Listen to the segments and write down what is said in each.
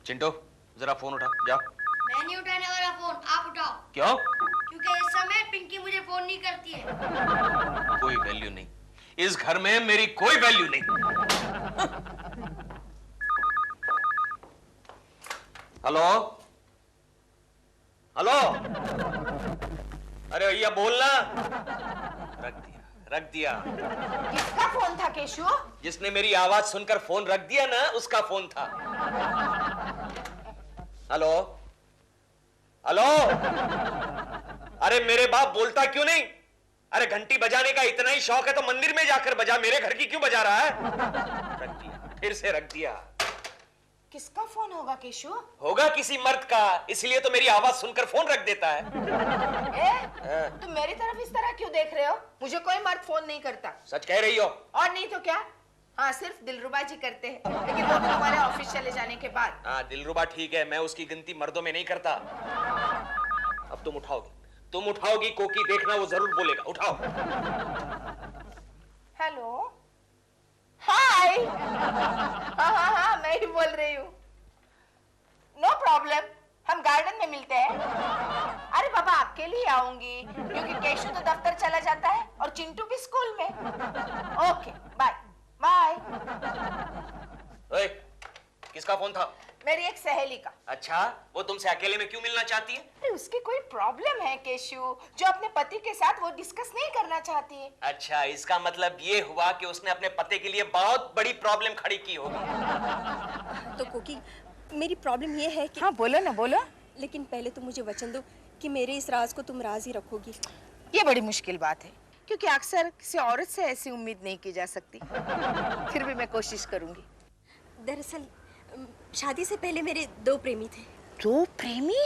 चिंटू जरा फोन उठा, जाओ। मैं नहीं उठाने वाला फोन, आप उठाओ। क्यों? क्योंकि इस समय पिंकी मुझे फोन नहीं करती है। कोई वैल्यू नहीं, इस घर में मेरी कोई वैल्यू नहीं। हेलो हेलो, अरे भैया बोलना। रख दिया। किसका फोन था केशु? जिसने मेरी आवाज सुनकर फोन रख दिया ना, उसका फोन था। हेलो हेलो, अरे मेरे बाप बोलता क्यों नहीं? अरे घंटी बजाने का इतना ही शौक है तो मंदिर में जाकर बजा, मेरे घर की क्यों बजा रहा है? रख दिया, फिर से रख दिया। किसका फोन होगा केशु? होगा किसी मर्द का, इसलिए तो मेरी आवाज सुनकर फोन रख देता है। तुम मेरी तरफ इस तरह क्यों देख रहे हो? मुझे कोई मर्द फोन नहीं करता। सच कह रही हो? और नहीं तो क्या? हाँ, सिर्फ दिलरुबा जी करते हैं, लेकिन वो भी तुम्हारे ऑफिस चले जाने के बाद। हाँ, दिलरुबा ठीक है, मैं उसकी गिनती मर्दों में नहीं करता। अब तुम उठाओगी कोकी, देखना वो जरूर बोलेगा। उठाओ। हेलो, हाय। हाँ, मैं ही बोल रही हूँ। नो प्रॉब्लम, हम गार्डन में मिलते हैं। अरे बाबा, अकेली आऊंगी क्योंकि केशु तो दफ्तर चला जाता है और चिंटू भी स्कूल में। Okay, bye bye. ओए, किसका फोन था? मेरी एक सहेली का। अच्छा, वो तुमसे अकेले में क्यों मिलना चाहती है? अरे उसकी कोई प्रॉब्लम है केशु, जो अपने पति के साथ वो डिस्कस नहीं करना चाहती है। अच्छा, इसका मतलब ये हुआ कि उसने अपने पति के लिए बहुत बड़ी प्रॉब्लम खड़ी की होगी। तो कोकी, मेरी प्रॉब्लम ये है कि... हाँ, बोलो ना, बोलो। लेकिन पहले तुम मुझे वचन दो कि मेरे इस राज को तुम राज ही रखोगी। ये बड़ी मुश्किल बात है, क्योंकि अक्सर किसी औरत से ऐसी उम्मीद नहीं की जा सकती। फिर भी मैं कोशिश करूंगी। दरअसल शादी से पहले मेरे 2 प्रेमी थे। 2 प्रेमी?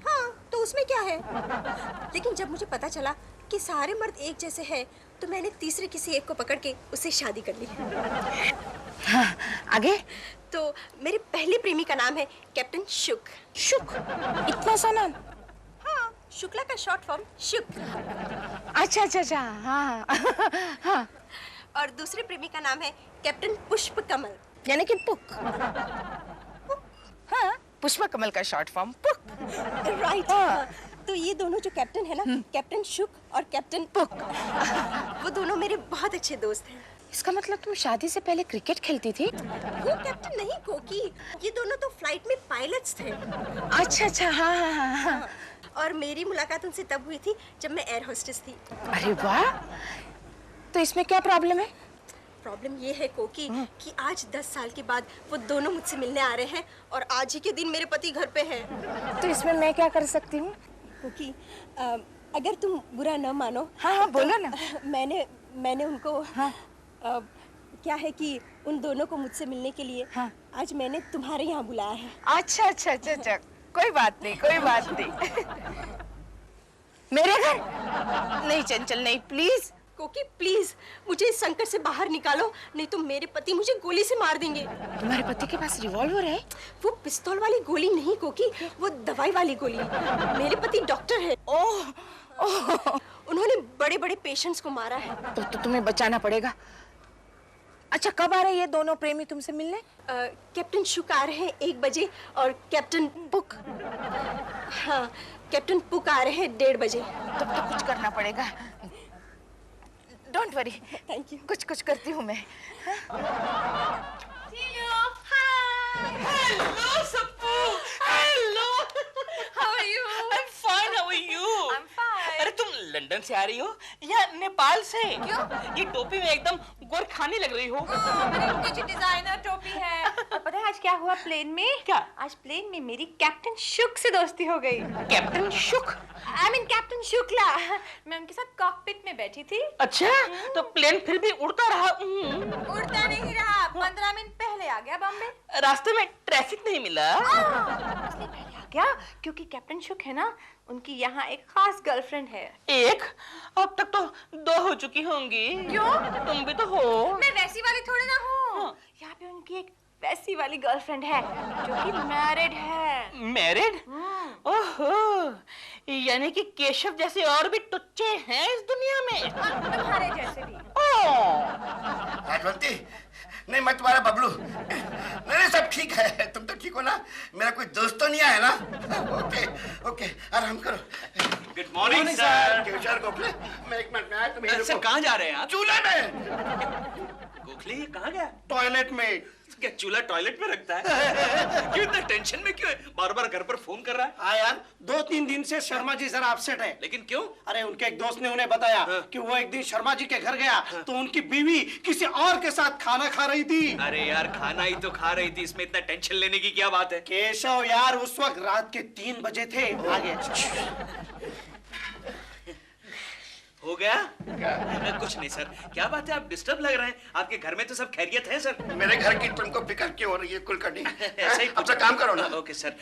हाँ, तो उसमें क्या है? लेकिन जब मुझे पता चला कि सारे मर्द एक जैसे हैं, तो मैंने तीसरे किसी एक को पकड़ के उससे शादी कर ली। हाँ, आगे? तो मेरे पहले प्रेमी का नाम है कैप्टन शुक। शुक? इतना सा नाम? हाँ, शुक्ला का शॉर्ट फॉर्म शुक। अच्छा, हाँ। हाँ। और दूसरे प्रेमी का नाम है कैप्टन पुष्प कमल, यानी कि पुक। हाँ, पुष्प कमल का शॉर्ट फॉर्म पुक। राइट। हाँ। तो ये दोनों जो कैप्टन है ना, कैप्टन शुक और कैप्टन पुक, वो दोनों मेरे बहुत अच्छे दोस्त हैं। इसका मतलब तुम शादी से पहले क्रिकेट खेलती थी? वो कैप्टन नहीं कोकी, ये दोनों तो फ्लाइट में पायलट्स थे। अच्छा, हाँ। और मेरी मुलाकात उनसे तब हुई थी जब मैं एयर होस्टेस थी। अरे वाह, तो इसमें क्या प्रॉब्लम है? प्रॉब्लम ये है कोकी कि आज 10 साल के बाद वो दोनों मुझसे मिलने आ रहे हैं और आज ही के दिन मेरे पति घर पे हैं। तो इसमें मैं क्या कर सकती हूँ? कोकी, अगर तुम बुरा न मानो। हाँ, बोलो ना। मैंने उनको क्या है कि उन दोनों को मुझसे मिलने के लिए आज मैंने तुम्हारे यहाँ बुलाया है। अच्छा, कोई बात नहीं। मेरे घर? नहीं चंचल, नहीं, प्लीज। कोकी प्लीज, मुझे इस संकट से बाहर निकालो, नहीं तो मेरे पति मुझे गोली से मार देंगे। तुम्हारे पति के पास रिवॉल्वर है? वो पिस्तौल वाली गोली नहीं कोकी, वो दवाई वाली गोली। मेरे पति डॉक्टर है। ओह, उन्होंने बड़े बड़े पेशेंट्स को मारा है। तो तुम्हें बचाना पड़ेगा। अच्छा, कब आ रहे ये दोनों प्रेमी तुमसे मिलने? कैप्टन शुक आ रहे हैं 1 बजे और कैप्टन पुक, हाँ, कैप्टन पुक आ रहे हैं 1:30 बजे। तब तो कुछ करना पड़ेगा। Don't worry, thank you. कुछ करती हूँ मैं। Hello, Sappu. Hello. How are you? I'm fine. How are you? I'm fine. अरे तुम लंदन से आ रही हो या नेपाल से? क्यों? ये टोपी में एकदम गोरखानी लग रही हो। मेरी उनकी डिजाइनर टोपी है। और पता है आज क्या हुआ प्लेन में? क्या? आज प्लेन में मेरी कैप्टन शुक से दोस्ती हो गई। कैप्टन शुक? I mean captain Shukla. मैं उनके साथ कॉकपिट में बैठी थी। अच्छा, तो प्लेन फिर भी उड़ता रहा। उड़ता नहीं रहा, 15 मिनट पहले आ गया बॉम्बे। रास्ते में ट्रैफिक नहीं मिला? इसलिए पहले आ गया क्योंकि कैप्टन शुक है ना, उनकी यहाँ एक खास गर्लफ्रेंड है। एक? अब तक तो 2 हो चुकी होंगी। क्यों? तुम भी तो हो। मैं वैसी वाली थोड़ी ना हूँ। यहाँ पे उनकी एक वैसी वाली गर्लफ्रेंड है जो कि मैरिड है। मैरिड? ओहो, यानी कि केशव जैसे और भी टुच्चे हैं इस दुनिया में। तुम्हारे जैसे भी। राजवंती, नहीं मैं तुम्हारा बबलू। नहीं सब ठीक है, तुम तो ठीक हो ना? मेरा कोई दोस्त तो नहीं आया ना? ओके ओके, आराम करो। Good morning sir. Keshav Gokhale, मैं 1 मिनट में आया, तुम यहीं सर रुको। कहाँ जा रहे हैं आप? चूल्हे में, गोखले ये कहाँ गया? टॉयलेट में। क्या चूल्हा टॉयलेट में रखता है? क्यों इतना टेंशन में क्यों है? बार बार घर पर फोन कर रहा है। हाँ यार, 2-3 दिन से शर्मा जी जरा अपसेट है। लेकिन क्यों? अरे उनके एक दोस्त ने उन्हें बताया कि वो एक दिन शर्मा जी के घर गया तो उनकी बीवी किसी और के साथ खाना खा रही थी। अरे यार खाना ही तो खा रही थी, इसमें इतना टेंशन लेने की क्या बात है? केशव यार उस वक्त रात के 3 बजे थे। आगे हो गया? कुछ नहीं सर। क्या बात है, आप डिस्टर्ब लग रहे हैं। आपके घर में तो सब खैरियत है सर। मेरे घर की तुमको फिक्र क्यों हो रही है कुलकर्णी? ऐसा ही अपना काम करो ना। Okay sir.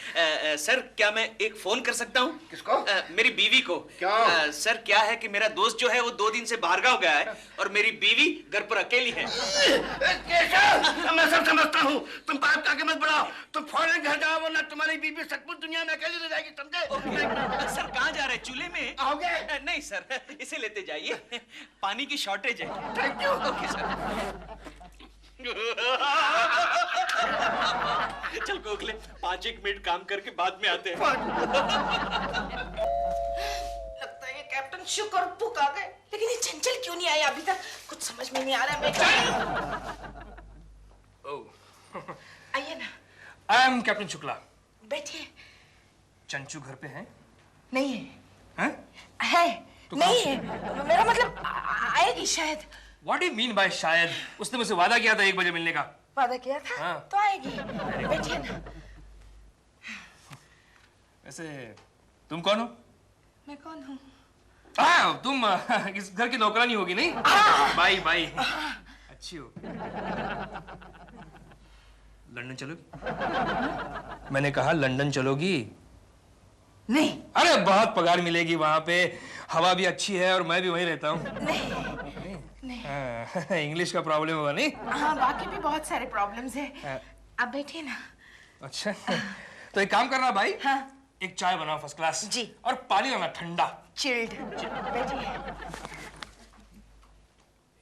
सर क्या मैं एक फोन कर सकता हूँ? किसको? मेरी बीवी को। क्यों? सर क्या है कि मेरा दोस्त जो है वो 2 दिन से बाहरगांव गया है और मेरी बीवी घर पर अकेली है। केशव, मैं सब समझता हूँ, तुम बात का आगे मत बढ़ाओ। तुम फौरन घर जाओ वरना तुम्हारी बीबी सचमुच दुनिया में अकेली रह जाएगी, समझे? सर कहाँ जा रहे हैं? चूल्हे में आओगे? नहीं सर, इसे लेते जाइए, पानी की शॉर्टेज है। Thank you. Okay sir. चल गोखले 5-1 मिनट काम करके बाद में आते हैं। लगता है ये कैप्टन शुक और पुक आ गए, लेकिन ये चंचल क्यों नहीं आया अभी तक? कुछ समझ में नहीं आ रहा। मैं क्या आइए ना, आई एम कैप्टन शुक्ला। बैठिए। चंचू घर पे हैं? नहीं है। हैं? है नहीं है, मेरा मतलब आएगी शायद। What do you mean by शायद? उसने मुझसे वादा किया था 1 बजे मिलने का। वादा किया था? हाँ। तो आएगी। बैठिए ना। वैसे तुम कौन हो? मैं कौन हूँ? तुम इस घर की नौकरानी होगी नहीं? By by. अच्छी हो। लंदन चलोगी? मैंने कहा लंदन चलोगी? नहीं। अरे बहुत पगार मिलेगी वहां पे, हवा भी अच्छी है और मैं भी वहीं रहता हूँ। नहीं। इंग्लिश का प्रॉब्लम होगा नहीं? हाँ, बाकी भी बहुत सारे प्रॉब्लम्स हैं। आप बैठिए ना। अच्छा तो एक काम करना भाई। हाँ। एक चाय बनाओ फर्स्ट क्लास जी। और पानी लाना ठंडा। चिल्ड। बैठिए।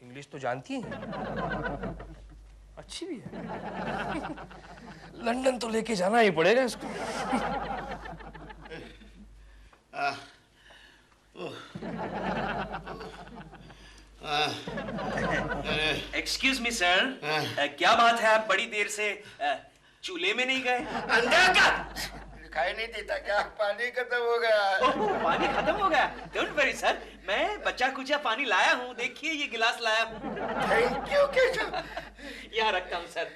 इंग्लिश तो जानती है, अच्छी भी है। लंदन तो लेके जाना ही पड़ेगा इसको। एक्सक्यूज मी सर, क्या बात है आप बड़ी देर से चूल्हे में नहीं गए? अंदर का दिखाई नहीं देता क्या? पानी खत्म हो गया। ओह, पानी खत्म हो गया? डोंट वरी सर, मैं बचा कुचा पानी लाया हूँ। देखिए ये गिलास लाया हूँ। Thank you Keshav. यहाँ रखता हूँ सर।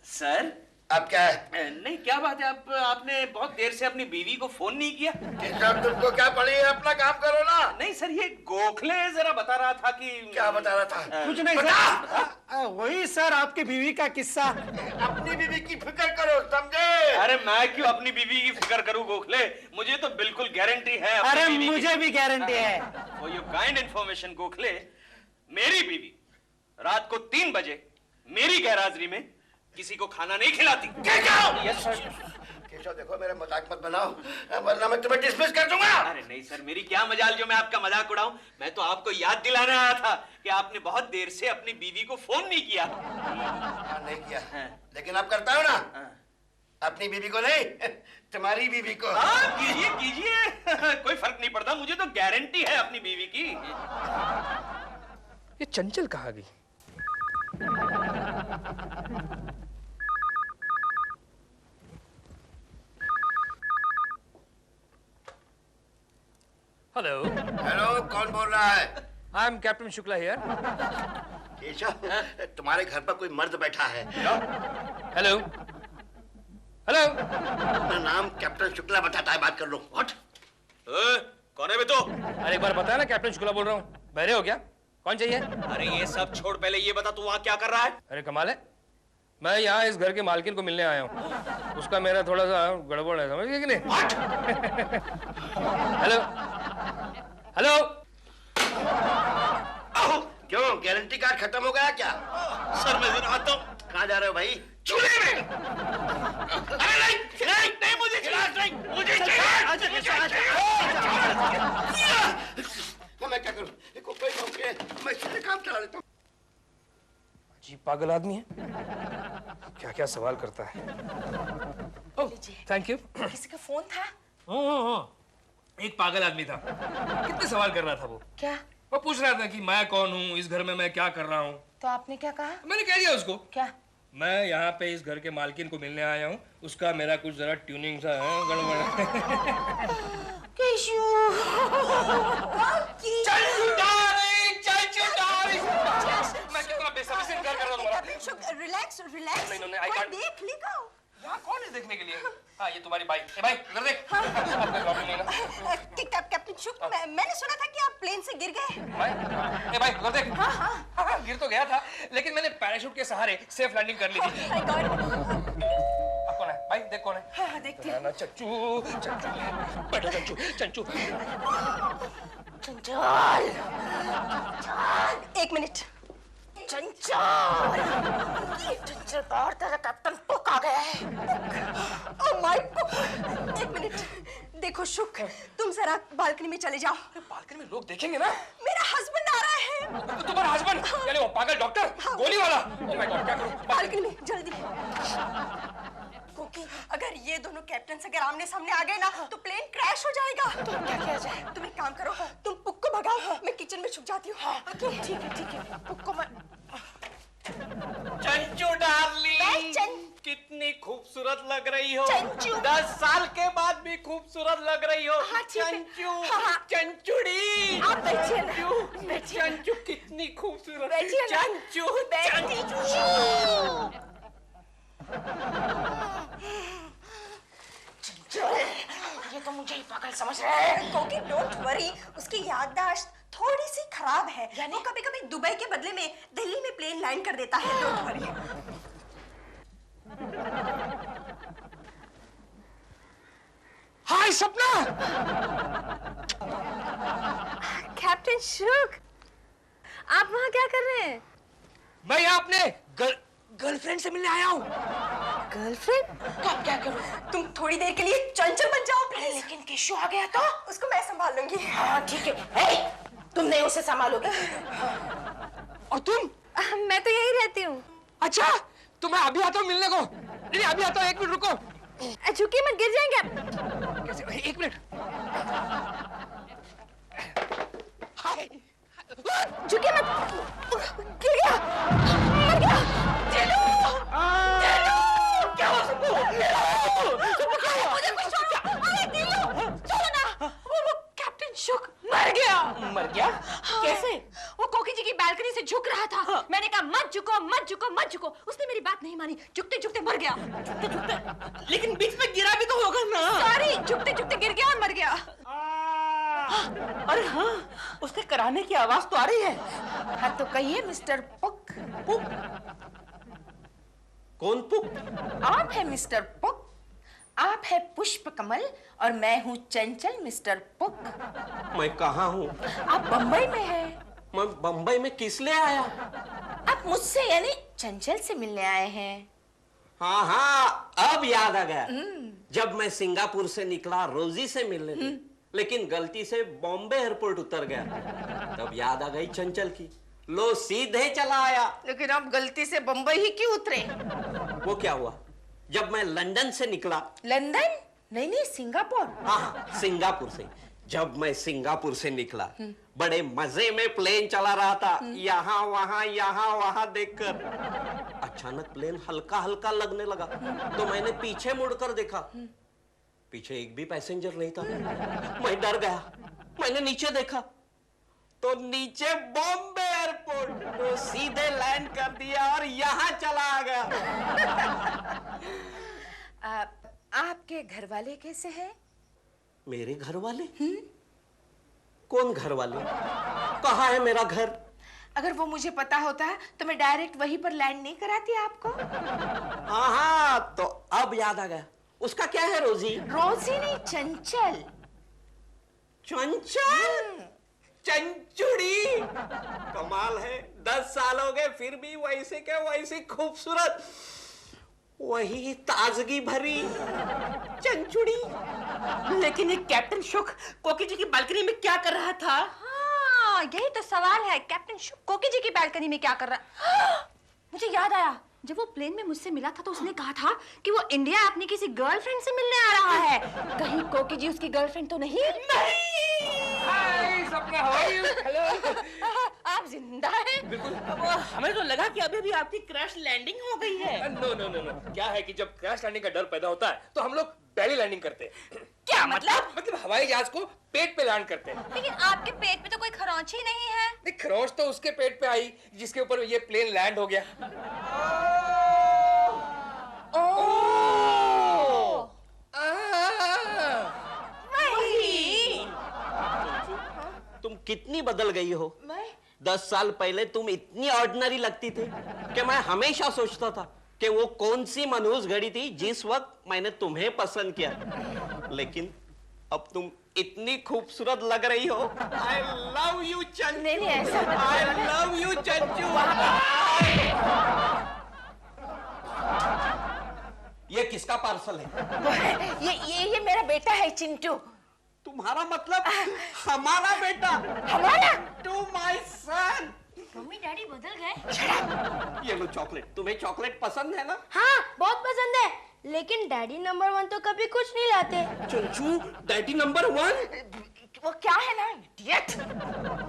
सर अब क्या है? नहीं क्या बात है, आपने बहुत देर से अपनी बीवी को फोन नहीं किया? केशव तुमको क्या पड़ी है? अपना काम करो ना। नहीं सर, ये गोखले जरा बता रहा था कि क्या बता रहा था? कुछ नहीं सर, वही सर आपकी बीवी का किस्सा। अपनी बीवी की फिक्र करो, समझे? अरे मैं क्यों अपनी बीवी की फिक्र करूं गोखले? मुझे तो बिल्कुल गारंटी है अपनी अरे बीवी की। मुझे भी गारंटी है। For your kind information Gokhale, मेरी बीवी रात को 3 बजे मेरी गैरहाजिरी में किसी को खाना नहीं खिलाती। केशव! Yes sir. केशव देखो मेरा मजाक मत बनाओ वरना मैं तुम्हें डिसमिस कर दूंगा। अरे नहीं सर, मेरी क्या मजाल जो मैं आपका मजाक उड़ाऊं। मैं तो आपको याद दिलाने आया था कि आपने बहुत देर से अपनी बीवी को फोन नहीं किया। नहीं किया हाँ। लेकिन अब करता हूँ ना। अपनी बीवी को नहीं, तुम्हारी बीवी को। हाँ कीजिए कीजिए, कोई फर्क नहीं पड़ता, मुझे तो गारंटी है अपनी बीवी की। ये चंचल कहाँ गई? हेलो हेलो, कौन बोल रहा है? I am captain Shukla here. Keshav तुम्हारे घर पर कोई मर्द बैठा है। Hello hello. अपना नाम कैप्टन शुक्ला बताता है, बात कर लो। व्हाट? कौन है बे तो? अरे एक बार बताया ना कैप्टन शुक्ला बोल रहा हूँ। बहरे हो क्या? कौन चाहिए? अरे ये सब छोड़, पहले ये बता तू वहां क्या कर रहा है? अरे कमाल है, मैं यहाँ इस घर के मालकिन को मिलने आया हूँ। उसका मेरा थोड़ा सा गड़बड़ है, समझ गए कि नहीं? Hello hello. क्यों, गारंटी कार्ड खत्म हो गया क्या? सर मैं जरा आता हूँ। कहाँ जा रहे हो भाई? चूल्हे में। अरे नहीं मुझे गिलास नहीं, मुझे मैं क्या करूं? देखो कोई नौकरी है, मैं सीधे काम चला लेता हूँ। अजीब पागल आदमी है। क्या क्या सवाल करता है। ओह, थैंक यू। किसी का फोन था? एक पागल आदमी था, कितने सवाल कर रहा था वो। क्या? वो पूछ रहा था कि मैं कौन हूँ, इस घर में मैं क्या कर रहा हूँ। तो आपने क्या कहा? मैंने कह दिया उसको। क्या? मैं यहाँ पे इस घर के मालकिन को मिलने आया हूँ, उसका मेरा कुछ जरा ट्यूनिंग सा है गड़बड़। केशु। मैं कितना बेसब्री से इंतजार कर रहा हूँ तुम्हारा। Relax relax. नहीं, देख लेगा। यहाँ कौन है देखने के लिए? हाँ, ये तुम्हारी बाइक है। भाई इधर देख। कोई प्रॉब्लम नहीं ना? कैप्टन शुक, मैंने सुना था कि आप प्लेन से गिर गए। भाई इधर देख। हाँ, गिर तो गया था, लेकिन मैंने पैराशूट के सहारे सेफ लैंडिंग कर ली थी। अब कौन है? भाई देख कौन है? हाँ, देखते हैं। चंचू, बैठो चंचू, चंचू। चंचल। एक मिनट। चंचल। चंचल और तेरा कैप्टन पुक आ गया है। Oh my God. एक मिनट। देखो शुक, तुम जरा बालकनी में चले जाओ। बालकनी में लोग देखेंगे ना। मेरा हस्बैंड आ रहा है। तुम्हारा हस्बैंड? यानी वो पागल डॉक्टर, गोली वाला। ओह माय गॉड, क्या करूं? बालकनी में जल्दी। क्योंकि अगर ये दोनों कैप्टन अगर आमने सामने आ गए ना तो प्लेन क्रैश हो जाएगा। तो क्या किया जाए? तुम एक काम करो, तुम पुक को भगाओ, मैं किचन में छुप जाती हूँ। ठीक है। पुक को मैं चंचू डार्लिंग, कितनी खूबसूरत लग रही हो। चंचू। 10 साल के बाद भी खूबसूरत लग रही हो। हाँ, ठीक है। चंचू, हाँ। चंचुड़ी। आप बैठिए ना। चंचू कितनी खूबसूरत। बैठिए ना। चंचू, ये तो मुझे ही पागल समझ रहा है। क्योंकि डोंट वरी, उसकी याददाश्त थोड़ी सी खराब है। यानी? वो कभी-कभी दुबई के बदले में दिल्ली में प्लेन लैंड कर देता है। Don't worry. हाय सपना। कैप्टन शुक, आप वहाँ क्या कर रहे हैं? मैं यहाँ अपने गर्लफ्रेंड से मिलने आया हूँ। गर्लफ्रेंड? क्या करूं? तुम थोड़ी देर के लिए चंचल बन जाओ प्लीज। लेकिन केशु आ गया तो? उसको मैं संभाल लूंगी। हाँ ठीक है। हे, तुम नहीं उसे संभालोगे। और तुम? मैं तो यही रहती हूँ। अच्छा, तो मैं अभी आता हूँ मिलने को। नहीं अभी आता हूँ, 1 मिनट रुको। झुकिए मत, गिर जाएंगे आप। कैसे? 1 मिनट। हाय। झुकिए मत। गिर गया, मर गया। क्या हुआ सबको? मुझे कुछ छोड़ो। अरे दिलो, छोड़ो ना। वो कैप्टन शुक मर गया। मर गया? कैसे? वो कोकी जी की बालकनी से झुक रहा था। मैंने कहा मत झुको, मत झुको, मत झुको। उसने मेरी बात नहीं मानी, झुकते झुकते मर गया। लेकिन बीच में गिरा भी तो होगा ना। सॉरी, झुकते झुकते गिर गया और मर गया। अरे हाँ, उसके कराने की आवाज तो आ रही है। हाँ तो कहिए मिस्टर पुक। पुक? कौन पुक? आप है मिस्टर पुक, आप है पुष्प कमल और मैं हूँ चंचल मिस्टर पुक। मैं कहाँ हूँ? आप बम्बई में हैं। मैं बम्बई में किस लिए आया? आप मुझसे यानी चंचल से मिलने आए हैं। हाँ, अब याद आ गया। जब मैं सिंगापुर से निकला रोजी से मिलने, लेकिन गलती से बॉम्बे एयरपोर्ट उतर गया, तब याद आ गई चंचल की। लो सीधे चला आया। लेकिन आप गलती से बम्बई ही क्यों उतरे? वो क्या हुआ, जब मैं लंदन से निकला। लंदन? नहीं, सिंगापुर। हाँ, सिंगापुर से। जब मैं सिंगापुर से निकला, बड़े मजे में प्लेन चला रहा था, यहाँ वहां देखकर अचानक प्लेन हल्का हल्का लगने लगा, तो मैंने पीछे मुड़कर देखा, पीछे एक भी पैसेंजर नहीं था। मैं डर गया, मैंने नीचे देखा, तो नीचे बॉम्बे एयरपोर्ट, तो सीधे लैंड कर दिया और यहाँ चला आ गया। आपके घर वाले कैसे हैं? मेरे घर वाले? कौन घर वाले? कहाँ है मेरा घर? अगर वो मुझे पता होता तो मैं डायरेक्ट वहीं पर लैंड नहीं कराती आपको। हाँ, तो अब याद आ गया। उसका क्या है रोजी? रोजी नहीं, चंचल। चंचल? चंचुड़ी? कमाल है, 10 साल हो गए फिर भी वैसे के वैसी खूबसूरत, वही ताजगी भरी चंचुड़ी। लेकिन ये कैप्टन शुक कोकी जी की बालकनी में क्या कर रहा था? हाँ, यही तो सवाल है। कैप्टन शुक कोकी जी की बालकनी में क्या कर रहा? मुझे याद आया, जब वो प्लेन में मुझसे मिला था तो उसने कहा था कि वो इंडिया अपनी किसी गर्लफ्रेंड से मिलने आ रहा है। कहीं कोकी जी उसकी गर्लफ्रेंड तो नहीं? हाय सपना, हाउ आर यू? हेलो। आप जिंदा हैं? बिल्कुल। हमें तो लगा कि अभी अभी आपकी क्रैश लैंडिंग हो गई है। नो नो नो नो, क्या है कि जब क्रैश लैंडिंग का डर पैदा होता है तो हम लोग बेली लैंडिंग करते हैं। क्या मतलब? मतलब हवाई जहाज को पेट पे लैंड करते हैं। लेकिन आपके पेट में तो कोई खरोंच ही नहीं है। नहीं, खरोंच तो उसके पेट पे आई जिसके ऊपर ये प्लेन लैंड हो गया। तुम कितनी बदल गई हो। 10 साल पहले तुम इतनी ऑर्डिनरी लगती थी कि मैं हमेशा सोचता था कि वो कौन सी मनहूस घड़ी थी जिस वक्त मैंने तुम्हें पसंद किया। लेकिन अब तुम इतनी खूबसूरत लग रही हो। I love you चंचू। नहीं ऐसा मत। I love you चंचू। ये किसका पार्सल है? ये मेरा बेटा है चिंटू। तुम्हारा मतलब हमारा बेटा? हमारा? To my son. Mummy daddy बदल गए। ये लो चॉकलेट। तुम्हें चॉकलेट पसंद है ना? हाँ बहुत पसंद है, लेकिन डैडी नंबर 1 तो कभी कुछ नहीं लाते। चंचू डैडी नंबर 1? वो क्या है ना इडियट,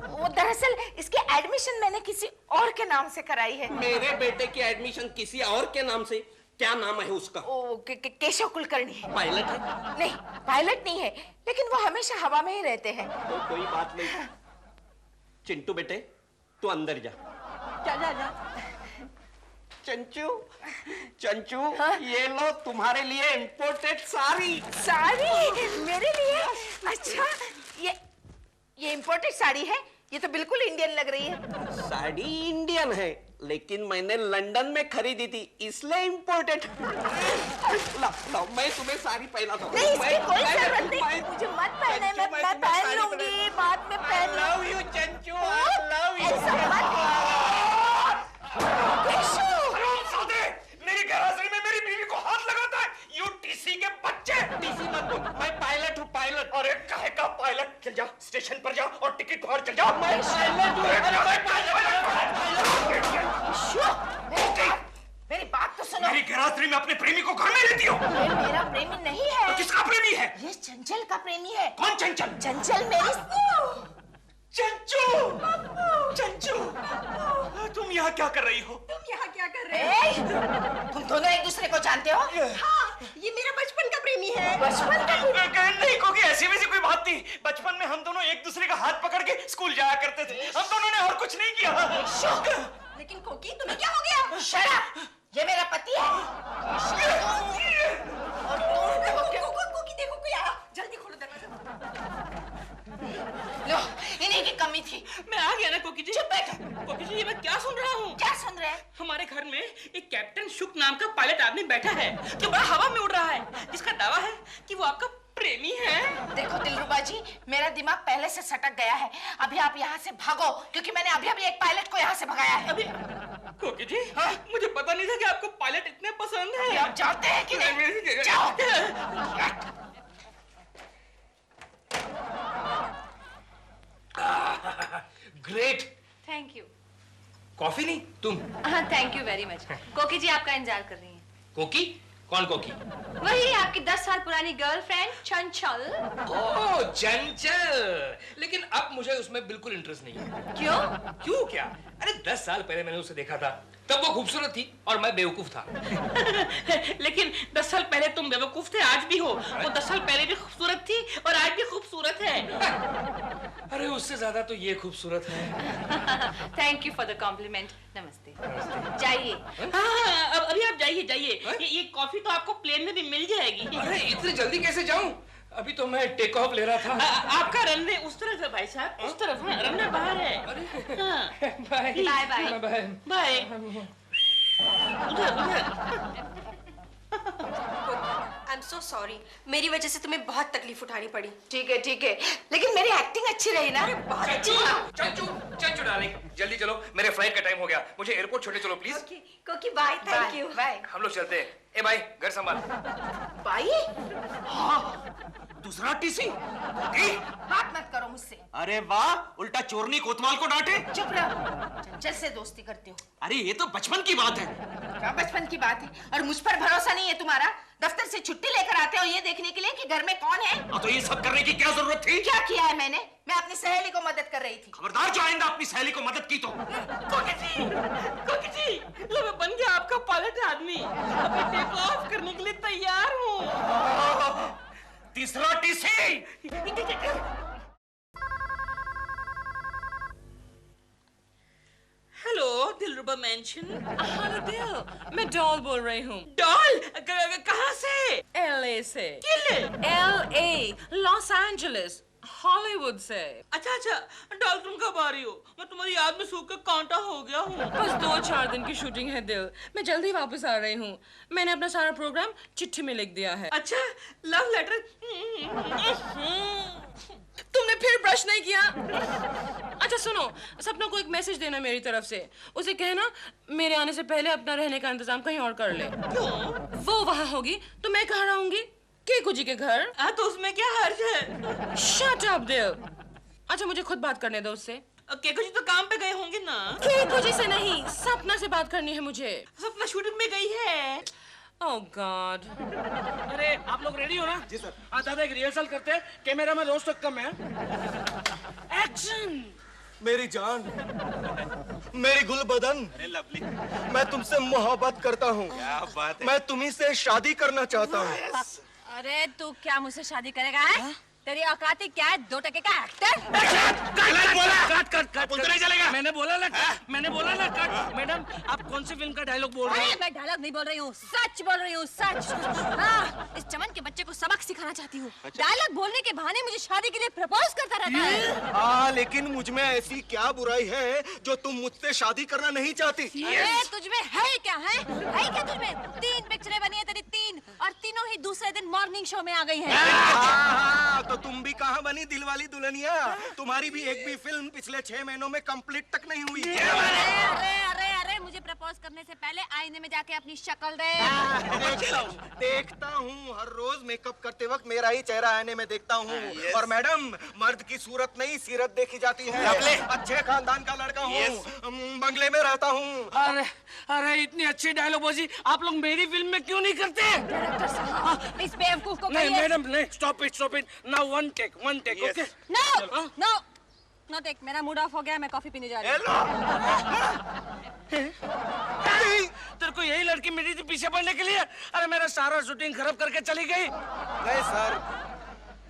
वो दरअसल इसके एडमिशन मैंने किसी और के नाम से कराई है। मेरे बेटे की एडमिशन किसी और के नाम से? क्या नाम है उसका? ओ केशव कुलकर्णी। पायलट है? नहीं पायलट नहीं है, लेकिन वो हमेशा हवा में ही रहते हैं। तो कोई बात नहीं। चिंटू बेटे तू अंदर जा। जा। चंचू चंचू हाँ? ये लो तुम्हारे लिए इंपोर्टेड साड़ी। साड़ी मेरे लिए? अच्छा ये इंपोर्टेड साड़ी है? ये तो बिल्कुल इंडियन लग रही है। साड़ी इंडियन है, लेकिन मैंने लंदन में खरीदी थी इसलिए इंपोर्टेड। ला, मैं तुम्हें साड़ी पहना दूं। नहीं इसकी कोई जरूरत नहीं, मुझे मत पहने। मैं पहन लूंगी, बाद में पहन लूंगी। I love you चंचू, I love you। ऐसा मत। मेरी गैराजरी में मेरी बीवी को हाथ लगाता है। यू टीसी के बच्चे। टीसी मत बोल, मैं पायलट हूँ पायलट। अरे काहे का पायलट? चल जा स्टेशन पर जा और टिकट फाड़ चल जा। मैं पायलट हूँ। मेरी बात तो सुनो। मेरी गैराजरी में अपने प्रेमी को घर में लेती हो? ये मेरा प्रेमी नहीं है। तो किसका प्रेमी है? ये चंचल का प्रेमी है। कौन चंचल? चंचल मेरी चंचू। चंचू तुम यहाँ क्या कर रही हो? तुम यहाँ क्या कर रहे हो? तुम दोनों एक दूसरे को जानते हो? हाँ, ये मेरा बचपन का प्रेमी है। बचपन का? नहीं क्योंकि ऐसी वैसी कोई बात थी। बचपन में हम दोनों एक दूसरे का हाथ पकड़ के स्कूल जाया करते थे। हम दोनों ने और कुछ नहीं किया। लेकिन कोकी तुम्हें क्या हो गया? Shut up! ये मेरा पति है। कोकी देखो कोई आया, जल्दी खोलो दरवाजा। लो इन्हीं की कमी थी। मैं आ गया ना कोकी जी। चुप बैठ। कोकी जी ये मैं क्या सुन रहा हूँ? क्या सुन रहे हैं? हमारे घर में एक कैप्टन शुक नाम का पायलट आदमी बैठा है जो बड़ा हवा में उड़ रहा है, जिसका दावा है कि वो आपका प्रेमी है। देखो दिलरुबा जी, मेरा दिमाग पहले से सटक गया है। अभी आप यहाँ से भागो, क्योंकि मैंने अभी एक पायलट को यहाँ से भगाया है। अभी कोकी जी हाँ? मुझे पता नहीं था कि आपको पायलट इतने पसंद है। आप जानते हैं कि नहीं? जाओ। ग्रेट। Thank you. कॉफी नहीं तुम? हाँ थैंक यू वेरी मच। कोकी जी आपका इंतजार कर रही हैं। कोकी? कौन कोकी? वही आपकी 10 साल पुरानी गर्लफ्रेंड चंचल। ओह चंचल। लेकिन अब मुझे उसमें बिल्कुल इंटरेस्ट नहीं है। क्यों? क्यों क्या? अरे 10 साल पहले मैंने उसे देखा था, तब वो खूबसूरत थी और मैं बेवकूफ था। लेकिन 10 साल पहले तुम बेवकूफ थे, आज भी हो। वो 10 साल पहले भी खूबसूरत थी और आज भी खूबसूरत है। अरे उससे ज्यादा तो ये खूबसूरत है। Thank you for the compliment. नमस्ते। जाइए। हाँ अभी आप जाइए। ये कॉफी तो आपको प्लेन में भी मिल जाएगी। अरे इतनी जल्दी कैसे जाऊं? अभी तो मैं टेक ऑफ ले रहा था। आपका रनवे उस तरफ है भाई साहब, उस तरफ है। रनवे बाहर है। Bye bye bye bye bye. I am so sorry, मेरी वजह से तुम्हें बहुत तकलीफ उठानी पड़ी। ठीक है, लेकिन मेरी एक्टिंग अच्छी रही ना? बहुत अच्छी। चंचू डार्लिंग जल्दी चलो, मेरे फ्लाइट का टाइम हो गया। मुझे एयरपोर्ट छोड़े चलो प्लीज। ओके कोकी बाय। Thank you. बाय। हम लोग चलते हैं। ए भाई घर संभाल। बाई? हाँ, तू दूसरा टीसी? बात मत करो मुझसे। अरे वाह, उल्टा चोरनी कोतवाल को डांटे। चुप रहो, चंचल से दोस्ती करती हो। अरे ये तो बचपन की बात है। क्या बचपन की बात है? और मुझ पर भरोसा नहीं है तुम्हारा? दफ्तर से छुट्टी लेकर आते हो ये देखने के लिए कि घर में कौन है? तो ये सब करने की क्या जरूरत थी? क्या किया है मैंने? मैं अपनी सहेली को मदद कर रही थी। खबरदार जो आइंदा अपनी सहेली को मदद की तो। कोकी जी, लो मैं बन गया आपका पायलट आदमी। अभी टेक ऑफ करने के लिए तैयार हूँ। तीसरा टीसी। हेलो दिलरुबा मेंशन। हेलो दिल, मैं डॉल बोल रही हूँ। डॉल कहाँ से? LA से। किले? LA, लॉस एंजलिस, हॉलीवुड से। अच्छा अच्छा, डॉल तुम कब आ रही हो? मैं तुम्हारी याद में सूख के कांटा हो गया हूँ। बस 2-4 दिन की शूटिंग है दिल, मैं जल्दी वापस आ रही हूँ। मैंने अपना सारा प्रोग्राम चिट्ठी में लिख दिया है। अच्छा, लव लेटर। तुमने फिर ब्रश नहीं किया? अच्छा सुनो, सपना को एक मैसेज देना मेरी तरफ से। उसे कहना मेरे आने से पहले अपना रहने का इंतजाम कहीं और कर ले। क्यों? वो वहाँ होगी तो मैं कहाँ रहूंगी? केकू जी के घर। तो उसमें क्या हर्ज है? शट अप दिल। अच्छा मुझे खुद बात करने दो उससे। केकू जी तो काम पे गए होंगे ना? केकू जी से नहीं, सपना से बात करनी है मुझे। सपना शूटिंग में गई है। ओह गॉड। अरे आप लोग रेडी हो ना? जी सर। हाँ दादा, एक रिहर्सल करते हैं। कैमरा में रोज तक कम है। एक्शन। मेरी जान, मेरी गुलबदन, मैं तुमसे मोहब्बत करता हूँ। क्या बात है? मैं तुम्ही से शादी करना चाहता हूँ। अरे तू क्या मुझसे शादी करेगा है? तेरी औकात ही क्या है? 2 टके का एक्टर? कट नहीं चलेगा। मैंने बोला ना कट। मैडम आप कौन सी फिल्म का डायलॉग बोल रहे हैं? मैं डायलॉग नहीं बोल रही हूँ, सच बोल रही हूँ, सच। हाँ, इस चमन के बच्चे को सबक सिखाना चाहती हूँ। डायलॉग बोलने के बहाने मुझे शादी के लिए प्रपोज करता रहता है। हाँ, लेकिन मुझ में ऐसी क्या बुराई है जो तुम मुझसे शादी करना नहीं चाहती? अरे तुझमें है क्या है क्या तुझमें? 3 पिक्चरें बनी है तेरी, 3, और तीनों ही दूसरे दिन मॉर्निंग शो में आ गई है। हाँ, तो तुम भी कहाँ बनी दिलवाली दुल्हनिया? तुम्हारी भी एक भी फिल्म पिछले 6 महीनों में कंप्लीट तक नहीं हुई। अरे मुझे प्रपोज करने से पहले आईने में जाके अपनी शक्ल देख। देखता हूँ, हर रोज मेकअप करते वक्त मेरा ही चेहरा आईने में देखता हूँ। और मैडम, मर्द की सूरत नहीं सीरत देखी जाती है। अच्छे खानदान का लड़का हूँ, बंगले में रहता हूँ। अरे इतनी अच्छी डायलॉग बाजी आप लोग मेरी फिल्म में क्यों नहीं करते? इस बेवकूफ को नहीं मैडम, नहीं, stop it. Now one take, okay? No take, मेरा मूड ऑफ हो गया, मैं कॉफी पीने जा रही हूँ। तेरे को यही लड़की मिली थी पीछे पड़ने के लिए? अरे मेरा सारा शूटिंग खराब करके चली गई। नहीं सर,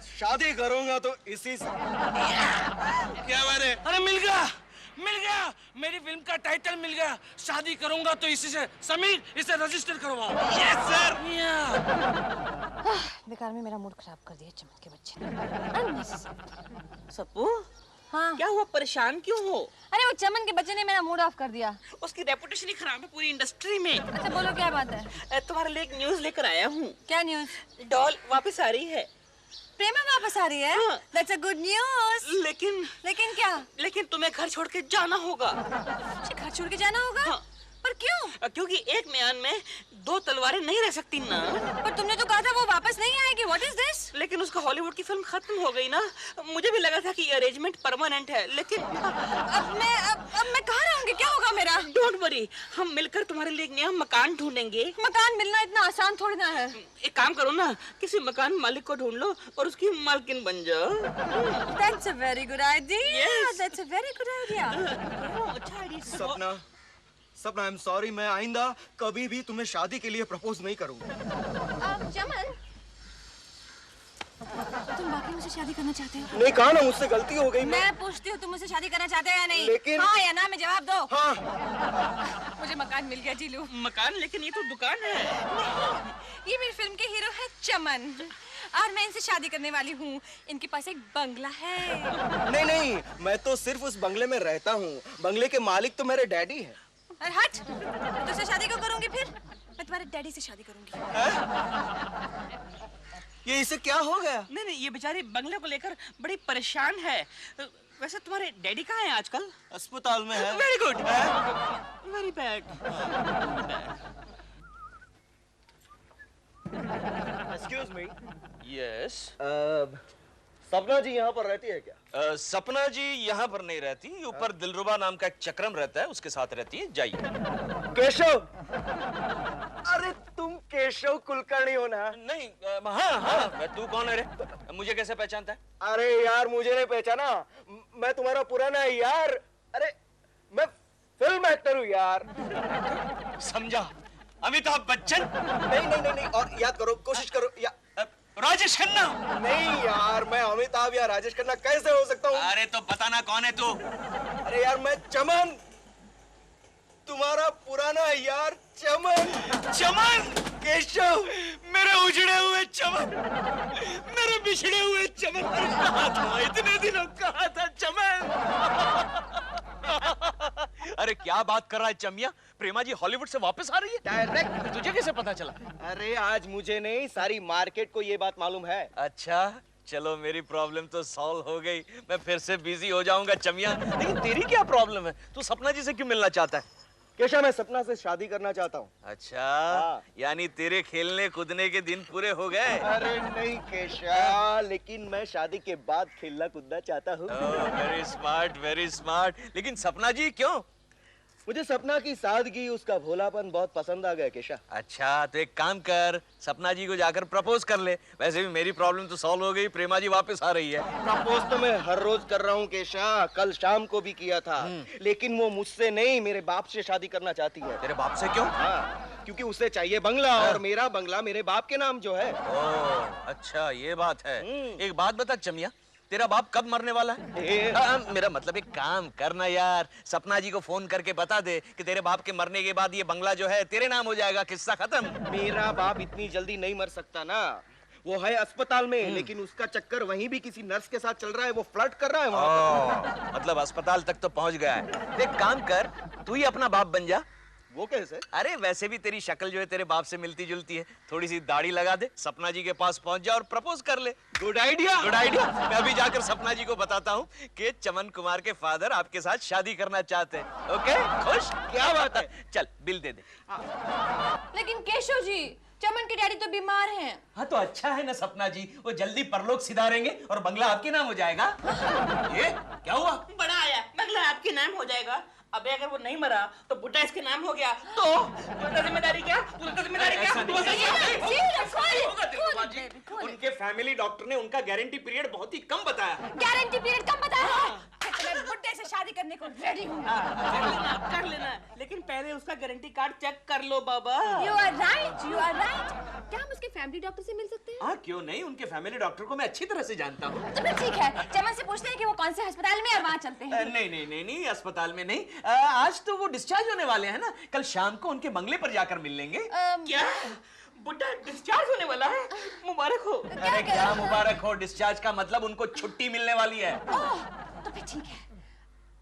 शादी करूंगा तो इसी से। क्या बात है? अरे मिल गया, मेरी फिल्म का टाइटल मिल गया। शादी करूंगा तो इसी से। समीर, इसे रजिस्टर करवाओ। Yes sir. बेकार में मेरा मूड खराब कर दिया चमन के बच्चे। सप्पू, हाँ क्या हुआ? परेशान क्यों हो? अरे वो चमन के बच्चे ने मेरा मूड ऑफ कर दिया। उसकी रेपुटेशन ही खराब है पूरी इंडस्ट्री में। अच्छा बोलो क्या बात है? तुम्हारे लिए एक न्यूज लेकर आया हूँ। क्या न्यूज? डॉल वापस आ रही है। प्रेमा वापस आ रही है? That's a good news। लेकिन क्या? लेकिन तुम्हें घर छोड़ के जाना होगा। घर छोड़ के जाना होगा? हाँ। पर क्यों? क्योंकि एक म्यान में 2 तलवारें नहीं रह सकती ना। पर तुमने तो कहा था वो वापस नहीं आएगी। What is this? लेकिन उसका हॉलीवुड की फिल्म खत्म हो गई ना। मुझे भी लगा था कि ये अरेंजमेंट परमानेंट है, लेकिन अब मैं कहाँ रहूंगी? क्या होगा मेरा? डोंट वरी, हम मिलकर तुम्हारे लिए एक नया मकान ढूंढेंगे। मकान मिलना इतना आसान थोड़ी ना है। एक काम करो ना, किसी मकान मालिक को ढूंढ लो और उसकी मालकिन बन जाओ। That's a very good idea। Yes। That's a very good idea। सपना, आई एम सॉरी, मैं आइंदा कभी भी तुम्हें शादी के लिए प्रपोज नहीं करूंगा। चमन, तुम वाकई मुझसे शादी करना चाहते हो? नहीं कहा ना, मुझसे गलती हो गई। मैं पूछती हूँ तुम मुझसे शादी करना चाहते हो या नहीं? लेकिन हाँ या ना में जवाब दो। हाँ। मुझे मकान मिल गया जीलू। मकान? लेकिन ये तो दुकान है। ये मेरी फिल्म के हीरो है चमन, और मैं इनसे शादी करने वाली हूँ। इनके पास एक बंगला है। नहीं, मैं तो सिर्फ उस बंगले में रहता हूँ। बंगले के मालिक तो मेरे डैडी है। अरे हट, मैं तुझसे शादी क्यों करूंगी फिर? मैं तुम्हारे डैडी से शादी करूंगी। ये इसे क्या हो गया? नहीं, ये बेचारी बंगले को लेकर बड़ी परेशान है। वैसे तुम्हारे डैडी कहाँ हैं आजकल? अस्पताल में है। Very good. Very bad. Excuse me. Yes. सपना जी यहाँ पर रहती है क्या? सपना जी यहाँ पर नहीं रहती, ऊपर दिलरुबा नाम का एक चक्रम रहता है, उसके साथ रहती है। जाइए। केशव, अरे तुम केशव कुलकर्णी हो ना? नहीं, हाँ हाँ। तू कौन है रे? मुझे कैसे पहचानता है? अरे यार मुझे नहीं पहचाना, मैं तुम्हारा पुराना यार, अरे मैं फिल्म एक्टर हूँ यार। समझा, अमिताभ बच्चन। नहीं नहीं नहीं नहीं, और याद करो, कोशिश करो या राजेश खन्ना। नहीं यार, मैं अमिताभ या राजेश खन्ना कैसे हो सकता हूँ? अरे तो बताना कौन है तू? अरे यार मैं चमन, तुम्हारा पुराना यार चमन। चमन? केशव, मेरे उजड़े हुए चमन, मेरे बिछड़े हुए चमन। अरे कहाँ था इतने दिनों, कहाँ था चमन? अरे क्या बात कर रहा है चमिया? प्रेमा जी हॉलीवुड से वापस आ रही है? डायरेक्ट। तुझे कैसे पता चला? अरे आज मुझे नहीं, सारी मार्केट को ये बात मालूम है। अच्छा चलो, मेरी प्रॉब्लम तो सॉल्व हो गई, मैं फिर से बिजी हो जाऊंगा चमिया। लेकिन तेरी क्या प्रॉब्लम है? तू सपना जी से क्यों मिलना चाहता है? केशव, मैं सपना से शादी करना चाहता हूँ। अच्छा, यानी तेरे खेलने कूदने के दिन पूरे हो गए? अरे नहीं केशव, लेकिन मैं शादी के बाद खेलना कूदना चाहता हूँ। Very smart, very smart. लेकिन सपना जी क्यों? मुझे सपना की सादगी, उसका भोलापन बहुत पसंद आ गया केशव। अच्छा तो एक काम कर, सपना जी को जाकर प्रपोज कर ले। वैसे भी मेरी प्रॉब्लम तो सॉल्व हो गई, प्रेमा जी वापस आ रही है। प्रपोज तो मैं हर रोज कर रहा हूँ केशव, कल शाम को भी किया था, लेकिन वो मुझसे नहीं, मेरे बाप से शादी करना चाहती है। तेरे बाप से क्यों? हाँ, क्योंकि उसे चाहिए बंगला, और मेरा बंगला मेरे बाप के नाम जो है। ओह अच्छा, ये बात है। एक बात बता चमिया, तेरा बाप कब मरने वाला है? मेरा मतलब एक काम करना यार, सपना जी को फोन करके बता दे कि तेरे बाप के मरने के बाद ये बंगला जो है तेरे नाम हो जाएगा, किस्सा खत्म। मेरा बाप इतनी जल्दी नहीं मर सकता ना, वो है अस्पताल में, लेकिन उसका चक्कर वहीं भी किसी नर्स के साथ चल रहा है, वो फ्लर्ट कर रहा है वहाँ पर। मतलब अस्पताल तक तो पहुंच गया है। एक काम कर, तू ही अपना बाप बन जा। वो कैसे? अरे वैसे भी तेरी शक्ल जो है तेरे बाप से मिलती जुलती है, थोड़ी सी दाढ़ी लगा दे, सपना जी के पास पहुंच जा और प्रपोज कर ले। Good idea, good idea. मैं अभी जाकर सपना जी को बताता हूँ कि चमन कुमार के फादर आपके साथ शादी करना चाहते हैं। ओके, खुश? क्या बात है? चल बिल दे दे। लेकिन केशव जी, चमन के डैडी तो बीमार हैं। हाँ तो अच्छा है ना सपना जी, वो जल्दी परलोक सिधारेंगे और बंगला आपके नाम हो जाएगा। ये क्या हुआ? बड़ा आया, बंगला आपके नाम हो जाएगा। अबे अगर वो नहीं मरा तो बुड्ढा इसके नाम हो गया, तो पूरी जिम्मेदारी क्या? पूरी जिम्मेदारी क्या? उनके फैमिली डॉक्टर ने उनका गारंटी पीरियड बहुत ही कम बताया। गारंटी पीरियड कम बताया? मैं बुड्ढे से शादी करने को रेडी हूँ। कर लेना, लेकिन पहले उसका गारंटी कार्ड चेक कर लो बाबा। You are right, you are right। क्या हम उसके फैमिली डॉक्टर से मिल सकते हैं? हाँ क्यों नहीं, उनके फैमिली डॉक्टर को मैं अच्छी तरह से जानता हूँ। तो फिर ठीक है, चमन से पूछते हैं कि वो कौन से अस्पताल में, और वहाँ चलते हैं। नहीं नहीं नहीं नहीं, अस्पताल में नहीं, आज तो वो डिस्चार्ज होने वाले हैं ना, कल शाम को उनके बंगले पर जाकर मिल लेंगे। क्या बुड्ढा डिस्चार्ज होने वाला है? मुबारक हो। अरे क्या मुबारक हो, डिस्चार्ज का मतलब उनको छुट्टी मिलने वाली है। तो फिर ठीक है,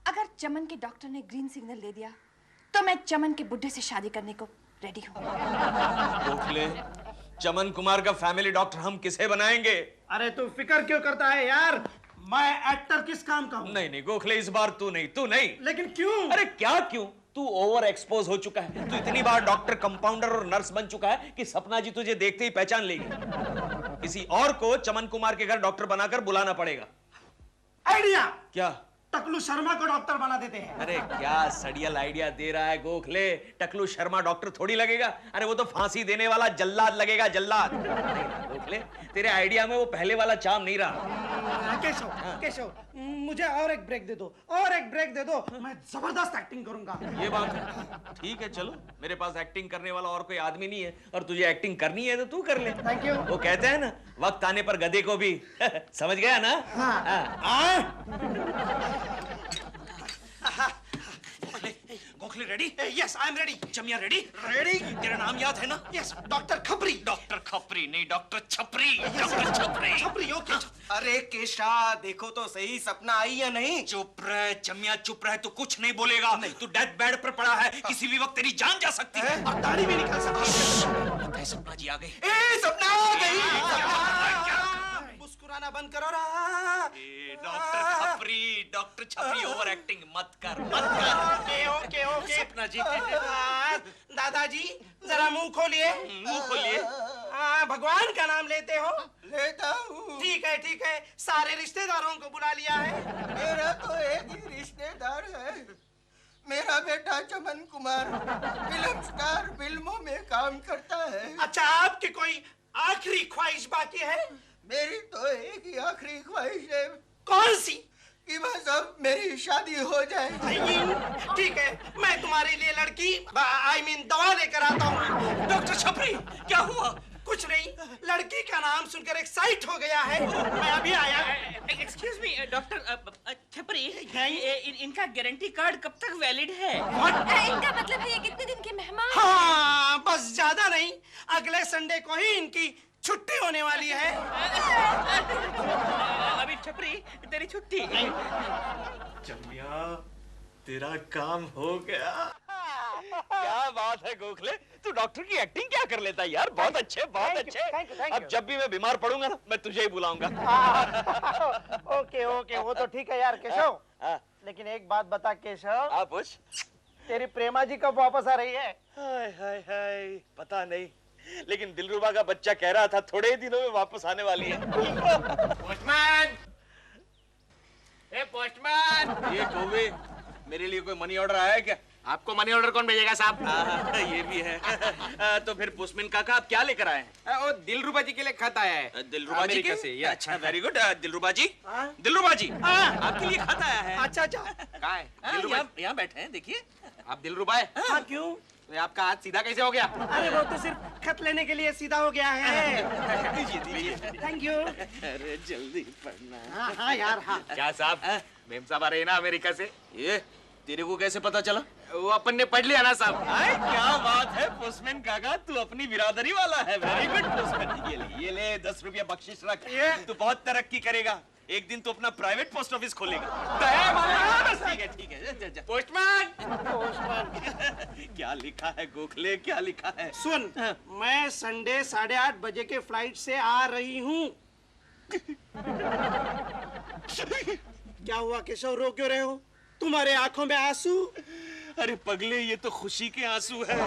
अगर चमन के डॉक्टर ने ग्रीन सिग्नल दे दिया तो मैं चमन के बुड्ढे से शादी करने को रेडी हूँ। गोखले, चमन कुमार का फैमिली डॉक्टर हम किसे बनाएंगे? अरे तू फिक्र क्यों करता है यार, मैं एक्टर किस काम का हूँ। नहीं नहीं गोखले, इस बार तू नहीं, तू नहीं। लेकिन क्यों? अरे क्या क्यों, तू ओवर एक्सपोज हो चुका है। तू इतनी बार डॉक्टर, कंपाउंडर और नर्स बन चुका है कि सपना जी तुझे देखते ही पहचान लेगी। किसी और को चमन कुमार के घर डॉक्टर बनाकर बुलाना पड़ेगा। आइडिया क्या? टकलू शर्मा को डॉक्टर बना देते हैं। अरे क्या सड़ियल आइडिया दे रहा है गोखले, टकलू शर्मा डॉक्टर थोड़ी लगेगा, अरे वो तो फांसी देने वाला जल्लाद लगेगा, जल्लाद। गोखले, तेरे आइडिया में वो पहले वाला चार्म नहीं रहा। केशव, केशव, मुझे और एक ब्रेक दे दो, और एक ब्रेक दे दो, मैं जबरदस्त एक्टिंग करूंगा। ये बात है, ठीक है चलो, मेरे पास एक्टिंग करने वाला और कोई आदमी नहीं है, और तुझे एक्टिंग करनी है तो तू कर ले। Thank you. वो कहते हैं ना, वक्त आने पर गधे को भी समझ गया ना? Gokhale ready? Yes I am ready. Chamiya ready? Ready. तेरा नाम याद है ना? Yes, doctor Khapri. Doctor Khapri नहीं, doctor Chhapri. Doctor Chhapri. Khapri, okay. अरे केशा, देखो तो सही, सपना आई या नहीं? चुप रह चमिया, चुप रह, तू कुछ नहीं बोलेगा। तू डेथ बेड पर पड़ा है, किसी भी वक्त तेरी जान जा सकती है। और दाढ़ी भी निकल सकती है। लगता है सपना जी आ गई। ए सपना आ गई। मुस्कुराना बंद करो। डॉक्टर खपरी, डॉक्टर छपरी, ओवर एक्टिंग मत कर, मत कर। Okay okay okay. सपना जी, दादाजी जरा मुंह खोलिए। मुंह खोलिए। भगवान का नाम लेते हो? लेता हूँ। ठीक है, सारे रिश्तेदारों को बुला लिया है। मेरा तो एक ही रिश्तेदार है, मेरा बेटा चमन कुमार, फिल्म स्टार, फिल्मों में काम करता है। अच्छा, आपकी कोई आखिरी ख्वाहिश बाकी है? मेरी तो एक ही आखिरी ख्वाहिश है। कौन सी? कि बस अब मेरी शादी हो जाए। ठीक है, मैं तुम्हारे लिए लड़की दवा लेकर आता हूँ। डॉक्टर छपरी, क्या हुआ? कुछ नहीं, लड़की का नाम सुनकर एक्साइट हो गया है। मैं अभी आया। एक्सक्यूज मी डॉक्टर छपरी, इनका गारंटी कार्ड कब तक वैलिड है? इनका मतलब है ये कितने दिन के मेहमान? हाँ, बस ज्यादा नहीं, अगले संडे को ही इनकी छुट्टी होने वाली है। अभी छपरी, तेरी छुट्टी। चमिया, तेरा काम हो गया। क्या बात है गोखले, तू डॉक्टर की एक्टिंग क्या कर लेता है यार, बहुत अच्छे, बहुत अच्छे। अब जब भी मैं बीमार पड़ूंगा ना, मैं तुझे ही बुलाऊंगा। ओके, वो तो ठीक है यार केशव। लेकिन एक बात बता केशव। हाँ पूछ। तेरी प्रेमा जी कब वापस आ रही है? हाय हाय हाय, पता नहीं, लेकिन दिलरुबा का बच्चा कह रहा था थोड़े ही दिनों में वापस आने वाली है। पोस्टमैन, ए पोस्टमैन, ये कौवे, मेरे लिए कोई मनी ऑर्डर आया है क्या? आपको मनी ऑर्डर कौन भेजेगा साहब? ये भी है। तो फिर पोस्टमैन काका आप क्या लेकर आए हैं? वो दिलरुबा जी के लिए खत आया है। दिलरुबा जी के? से। अच्छा, वेरी गुड। दिलरुबा जी, दिलरुबा जी, आपके लिए खत आया है। अच्छा, कहाँ है? यहाँ बैठे हैं, देखिए। आप दिलरुबा है? हाँ, क्यों? तो आपका हाथ सीधा कैसे हो गया? अरे वो तो सिर्फ खत लेने के लिए सीधा हो गया है। Thank you. अरे जल्दी पढ़ना। हाँ यार, हाँ। क्या साहब, मेम साहब आ रहे हैं ना अमेरिका से? ये तेरे को कैसे पता चला? वो अपन ने पढ़ लिया ना साहब। क्या बात है पोस्टमैन काका, तू अपनी बिरादरी वाला है। Very good postman. ये ले 10 रुपया बख्शिश रख, तू बहुत तरक्की करेगा। एक दिन तो अपना प्राइवेट पोस्ट ऑफिस खोलेगा। ठीक है। पोस्टमैन, क्या लिखा है गोखले, क्या लिखा है? सुन, मैं संडे 8:30 बजे के फ्लाइट से आ रही हूँ। क्या हुआ केशव, रो क्यों रहे हो? तुम्हारे आंखों में आंसू? अरे पगले, ये तो खुशी के आंसू है।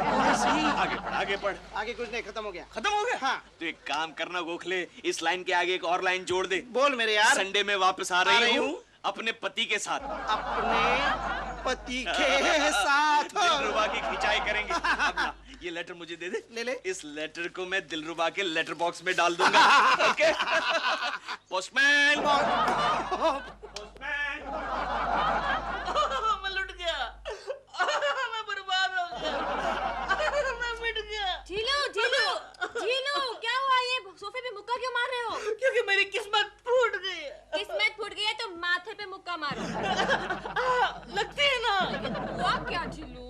आगे पढ़। आगे कुछ नहीं, खत्म हो गया। खत्म हो गया? हाँ। तो एक काम करना गोखले, इस लाइन के आगे एक और लाइन जोड़ दे। बोल मेरे यार। संडे में वापस आ रही हूँ अपने पति के साथ। अपने पति के साथ दिलरुबा की खिंचाई करेंगे। अपना ये लेटर मुझे दे दे। ले। इस लेटर को मैं दिलरुबा के लेटर बॉक्स में डाल दूंगा। ओके? पोस्टमैन। मैं लुट गया, मैं बर्बाद हो गया, मैं मिट गया। जीलू, क्या हुआ? ये सोफे पे मुक्का क्यों मार रहे हो? क्योंकि मेरी किस्मत फूट गई। किस्मत फूट गई है तो माथे पे मुक्का मारो। लगती है ना। हुआ क्या जीलू?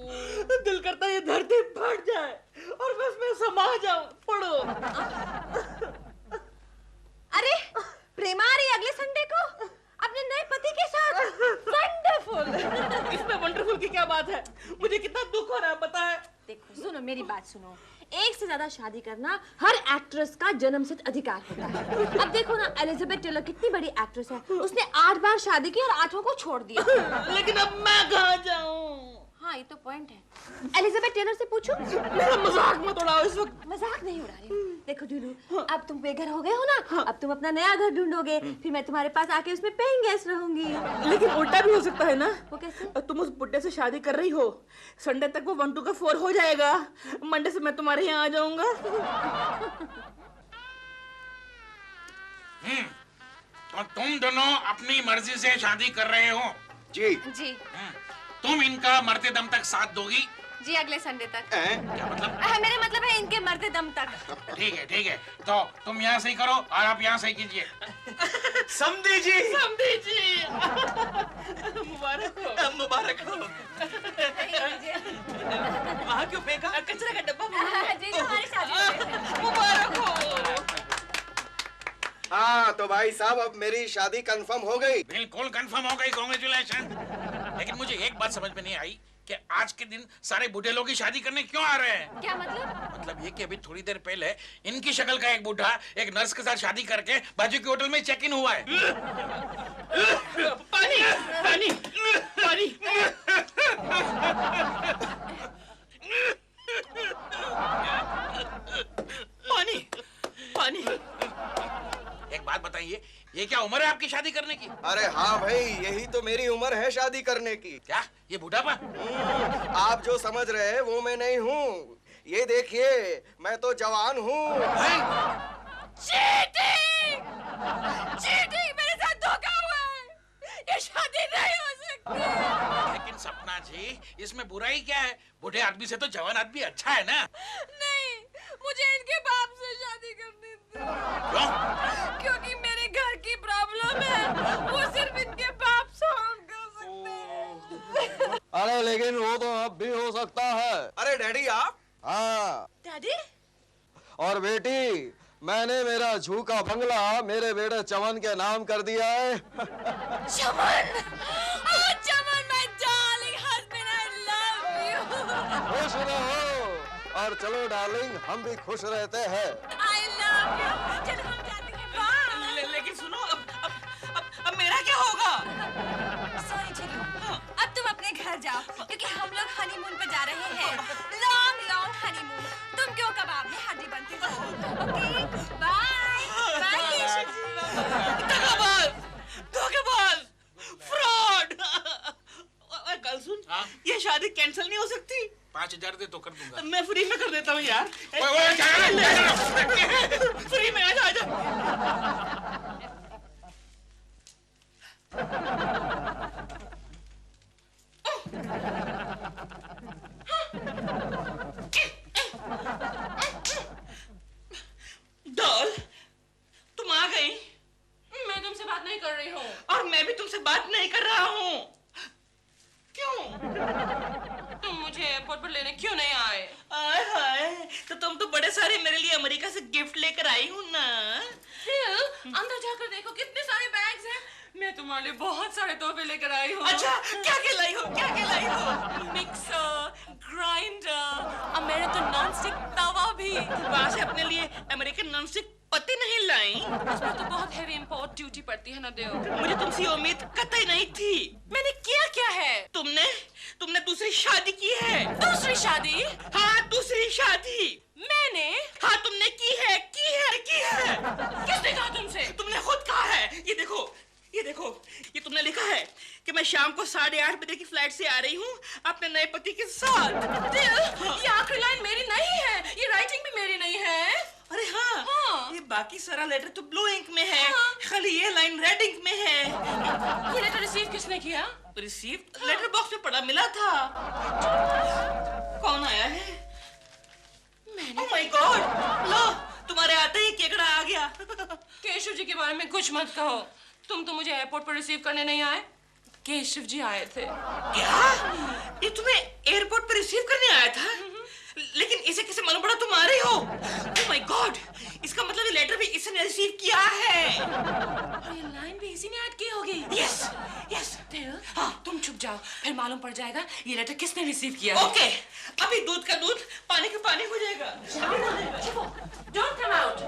दिल करता है ये धरती फट जाए और बस मैं समा जाऊं। पढ़ो। अरे प्रेमा आ रही है अगले संडे को अपने नए पति के साथ। वंडरफुल। इसमें वंडरफुल की क्या बात है? मुझे कितना दुख हो रहा है पता है? देखो सुनो, मेरी बात सुनो। एक से ज्यादा शादी करना हर एक्ट्रेस का जन्मसिद्ध अधिकार होता है। अब देखो ना, एलिजाबेथ टेलर कितनी बड़ी एक्ट्रेस है, उसने 8 बार शादी की और 8 को छोड़ दिया। लेकिन अब मैं कहाँ जाऊँ? हाँ, ये तो पॉइंट है। एलिजाबेथ टेलर से पूछो। मेरा मजाक मत उड़ाओ इस वक्त। मजाक नहीं उड़ा रही हूँ। देखो जूलू, अब तुम बेघर हो गए हो ना, अब तुम अपना नया घर ढूंढोगे, फिर मैं तुम्हारे पास आके उसमें पेइंग गेस्ट रहूंगी। लेकिन उल्टा भी हो सकता है ना। वो कैसे? तुम उस बुड्ढे से शादी कर रही हो, संडे तक वो 1 2 का 4 हो जाएगा, मंडे से मैं तुम्हारे यहाँ आ जाऊंगा। तो तुम दोनों अपनी मर्जी से शादी कर रहे हो? जी। तुम इनका मरते दम तक साथ दोगी? जी, अगले संडे तक। क्या मतलब? मेरा मतलब है इनके मरते दम तक। ठीक है। तो तुम यहाँ सही करो और आप यहाँ सही कीजिए। समधी जी। मुबारक हो। वहाँ क्यों फेंका? कचरा का डब्बा। जी, हमारी शादी मुबारक हो। हाँ तो भाई साहब, अब मेरी शादी कंफर्म हो गई। बिल्कुल कंफर्म हो गई, कांग्रेचुलेशन। लेकिन मुझे एक बात समझ में नहीं आई कि आज के दिन सारे बूढ़े लोग ही शादी करने क्यों आ रहे हैं? क्या मतलब? मतलब ये कि अभी थोड़ी देर पहले इनकी शक्ल का एक बूढ़ा एक नर्स के साथ शादी करके बाजू के होटल में चेक इन हुआ है। पानी। ये क्या उम्र है आपकी शादी करने की? अरे हाँ भाई, यही तो मेरी उम्र है शादी करने की। क्या ये बुढ़ापा? आप जो समझ रहे हैं वो मैं नहीं हूँ। ये देखिए, मैं तो जवान हूँ। चीटिंग! चीटिंग! मेरे साथ धोखा हुआ है। ये शादी नहीं हो सकती। लेकिन सपना जी, इसमें बुराई क्या है? बूढ़े आदमी से तो जवान आदमी अच्छा है ना? नहीं, मुझे इनके बाप से शादी करनी थी। क्यों? क्योंकि मेरे घर की प्रॉब्लम है, वो सिर्फ इनके बाप सॉल्व कर सकते हैं। अरे लेकिन वो तो अब भी हो सकता है। अरे डैडी आप? हाँ। डैडी? और बेटी, मैंने मेरा झूका बंगला मेरे बेटे चमन के नाम कर दिया है। चमन! Oh, Chaman, my darling husband, I love you. खुश रहो और चलो डार्लिंग, हम भी खुश रहते हैं। I love you. चलो हम जाते हैं बाहर। लेकिन सुनो, अब मेरा क्या होगा? सॉरी चिकू, अब तुम अपने घर जाओ क्योंकि हम लोग हनीमून पे जा रहे हैं। Long long honeymoon. तुम क्यों कबाब में हड्डी बनती हो? Okay, bye bye. धोखेबाज, फ्रॉड। कल सुन, ये शादी कैंसिल नहीं हो सकती? 5,000 दे तो कर दूंगा। मैं फ्री में कर देता हूँ यार। फ्री में आजा। डॉल, तुम आ गई? मैं तुमसे बात नहीं कर रही हूँ। और मैं भी तुमसे बात नहीं कर रहा हूँ। क्यों? तुम मुझे एयरपोर्ट पर लेने क्यों नहीं आए? आए हाय, तो तुम तो बड़े सारे मेरे लिए अमेरिका से गिफ्ट लेकर आई हूँ ना। अंदर जाकर देखो कितने सारे बैग्स हैं। मैं तुम्हारे लिए बहुत सारे तोहफे लेकर आई हूँ। अच्छा, क्या क्या लाई हो? क्या क्या लाई हो? मिक्सर, ग्राइंडर, अमेरिकन नॉनस्टिक तवा भी। वहाँ से अपने लिए अमेरिकन नॉनस्टिक पत्ती नहीं लाई? इसमें तो बहुत हेवी इंपोर्ट ड्यूटी पड़ती है ना देव। मुझे तुमसे उम्मीद कतई नहीं थी। मैंने किया क्या है? तुमने दूसरी शादी की है। दूसरी शादी? हाँ, दूसरी शादी। मैंने? हाँ, तुमने की है। किसने कहा तुमसे? तुमने खुद कहा है। ये देखो, ये तुमने लिखा है कि मैं शाम को 8:30 बजे की फ्लाइट से आ रही हूँ अपने नए पति के साथ। ये आखिरी लाइन मेरी नहीं है, ये राइटिंग भी मेरी नहीं है। अरे हाँ, ये बाकी सारा लेटर तो ब्लू इंक में है। खाली ये लाइन रेड इंक में है। ये लेटर रिसीव किसने किया? रिसीव लेटर बॉक्स में पड़ा मिला था। कौन आया है? मैंने। Oh my God! लो, तुम्हारे आते ही केकड़ा आ गया। केशव जी के बारे में कुछ मत कहो। तुम तो मुझे एयरपोर्ट पर रिसीव करने नहीं आए, केशव जी आए थे। क्या? ये तुम्हें एयरपोर्ट पर रिसीव करने आया था? लेकिन इसे किसे मालूम पड़ा तुम आ रही हो? Oh my God! इसका मतलब ये लेटर भी इसने रिसीव किया है। और ये लाइन भी इसी ने ऐड की होगी। Yes. हाँ, तुम छुप जाओ, फिर मालूम पड़ जाएगा ये लेटर किसने रिसीव किया। ओके, अभी दूध का दूध, पानी का पानी हो जाएगा। Don't come out.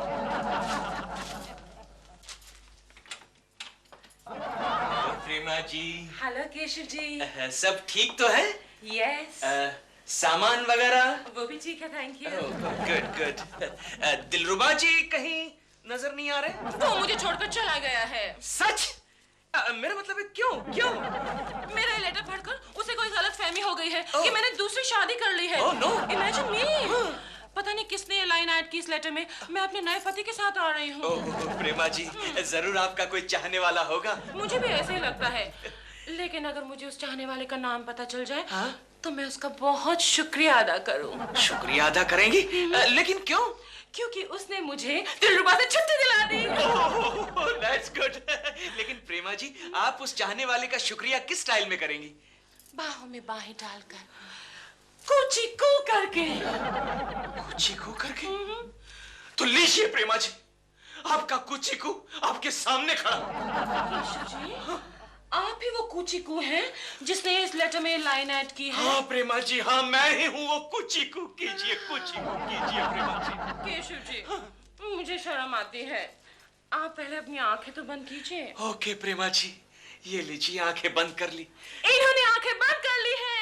Prema ji. Hello Keshav ji. सब ठीक तो है? यस। सामान वगैरह? वो भी ठीक है, थैंक यू। गुड। दिलरुबा जी कहीं नजर नहीं आ रहे? वो मुझे छोड़कर चला गया है। सच? मेरा मतलब है क्यों? मेरा लेटर पढ़कर उसे कोई गलतफहमी हो गई है कि मैंने दूसरी शादी कर ली है। no. Imagine me. पता नहीं किसने ये लाइन ऐड की इस लेटर में। मैं अपने नए पति के साथ आ रही हूँ। प्रेमा जी, जरूर आपका कोई चाहने वाला होगा। मुझे भी ऐसे ही लगता है, लेकिन अगर मुझे उस चाहने वाले का नाम पता चल जाए, तो मैं उसका बहुत शुक्रिया अदा करूँ। शुक्रिया अदा करेंगी? लेकिन क्यों? क्योंकि उसने मुझे दिलरुबा से छुट्टी दिला दी। That's good. लेकिन प्रेमा जी, आप उस चाहने वाले का शुक्रिया किस स्टाइल में करेंगी? बाहों में बाहें डालकर, कूची कू करके। कुची को करके? तो लीजिए प्रेमा जी, आपका कुची को आपके सामने खड़ा। केशव जी, आप ही वो कुची को हैं जिसने इस लेटर में लाइन ऐड की है? हाँ प्रेमा जी, हाँ मैं ही हूँ वो कुची को। कीजिए प्रेमा जी। केशव जी, मुझे शर्म आती है। आप पहले अपनी आंखें तो बंद कीजिए। ओके प्रेमा जी, ये लीजिए आंखें बंद कर ली। इन्होंने आंखें बंद कर ली हैं।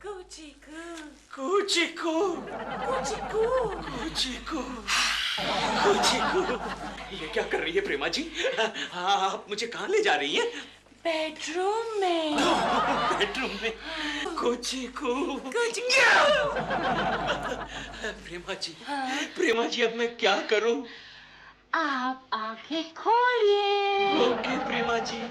कुची को। कुची को। ये क्या कर रही है प्रेमा जी? आप मुझे कहाँ ले जा रही हैं? बेडरूम में। बेडरूम में? कुछ प्रेमा जी अब मैं क्या करूं? आप आंखें खोलिए। ओके प्रेमा जी।